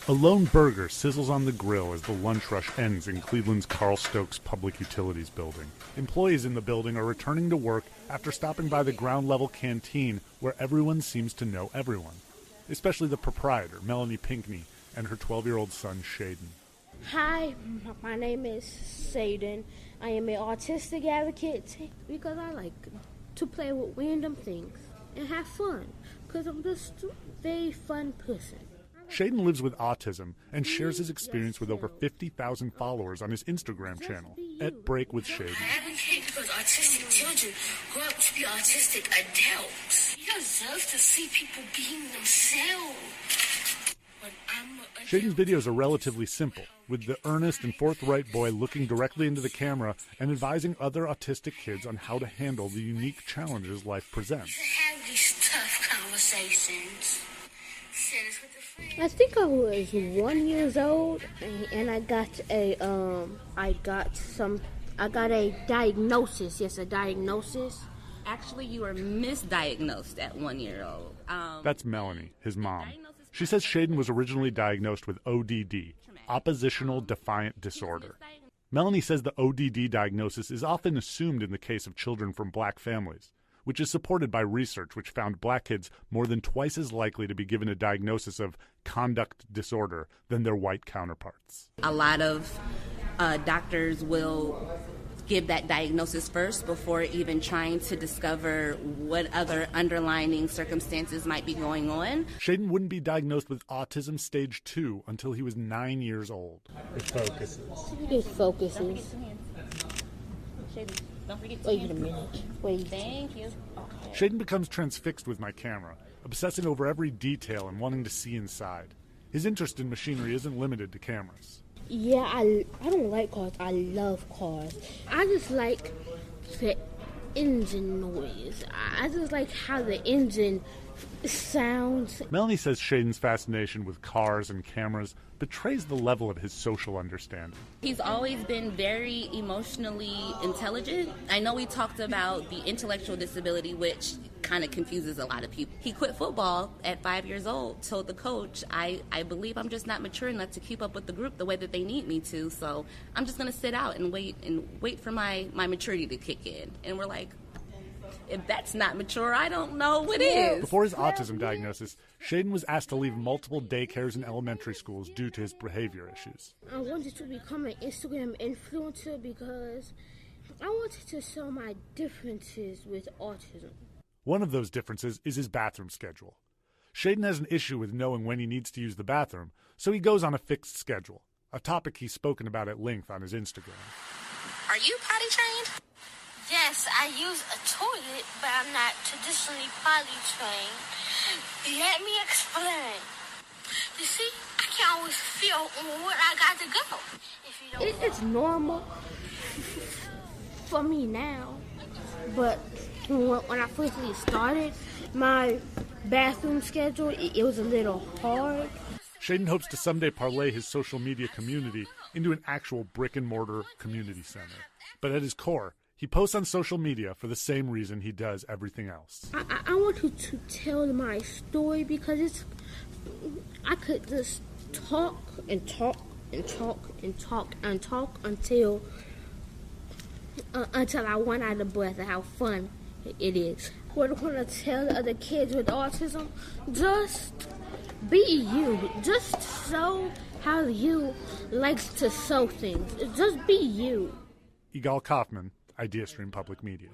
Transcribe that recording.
A lone burger sizzles on the grill as the lunch rush ends in Cleveland's Carl Stokes Public Utilities building. Employees in the building are returning to work after stopping by the ground-level canteen where everyone seems to know everyone, especially the proprietor, Melanie Pinkney, and her 12-year-old son, Shaden. Hi, my name is Shaden. I am an autistic advocate because I like to play with random things and have fun because I'm just a very fun person. Shaden lives with autism and shares his experience with over 50,000 followers on his Instagram channel, @BreakWithShaden. I advocate because autistic children grow up to be autistic adults. You deserve to see people being themselves. Shaden's videos are relatively simple, with the earnest and forthright boy looking directly into the camera and advising other autistic kids on how to handle the unique challenges life presents. Have these tough conversations. I think I was 1 year old, and I got a diagnosis. Yes, a diagnosis. Actually, you were misdiagnosed at 1 year old. That's Melanie, his mom. She says Shaden was originally diagnosed with ODD, Oppositional Defiant Disorder. Melanie says the ODD diagnosis is often assumed in the case of children from black families, which is supported by research which found black kids more than twice as likely to be given a diagnosis of conduct disorder than their white counterparts. A lot of doctors will give that diagnosis first before even trying to discover what other underlying circumstances might be going on. Shaden wouldn't be diagnosed with autism stage 2 until he was 9 years old. It focuses. Don't forget to Wait a minute. Wait. Thank you. Shaden becomes transfixed with my camera, obsessing over every detail and wanting to see inside. His interest in machinery isn't limited to cameras. Yeah, I don't like cars. I love cars. I just like the engine noise. I just like how the engine sounds. Melanie says Shaden's fascination with cars and cameras betrays the level of his social understanding. He's always been very emotionally intelligent. I know we talked about the intellectual disability, which kind of confuses a lot of people. He quit football at 5 years old, told the coach, I believe I'm just not mature enough to keep up with the group the way that they need me to, so I'm just going to sit out and wait for my maturity to kick in. And we're like, if that's not mature, I don't know what is. Before his autism diagnosis, Shaden was asked to leave multiple daycares and elementary schools due to his behavior issues. I wanted to become an Instagram influencer because I wanted to show my differences with autism. One of those differences is his bathroom schedule. Shaden has an issue with knowing when he needs to use the bathroom, so he goes on a fixed schedule, a topic he's spoken about at length on his Instagram. Are you potty trained? Yes, I use a toilet, but I'm not traditionally potty trained. Let me explain. You see, I can't always feel what I got to go. If you don't It's normal for me now, but when I first started my bathroom schedule, it was a little hard. Shaden hopes to someday parlay his social media community into an actual brick-and-mortar community center. But at his core, he posts on social media for the same reason he does everything else. I want to tell my story because I could just talk and talk and talk and talk and talk until I run out of breath of how fun it is. What I want to tell the other kids with autism, just be you. Just show how you likes to show things. Just be you. Igal Kaufman, IdeaStream Public Media.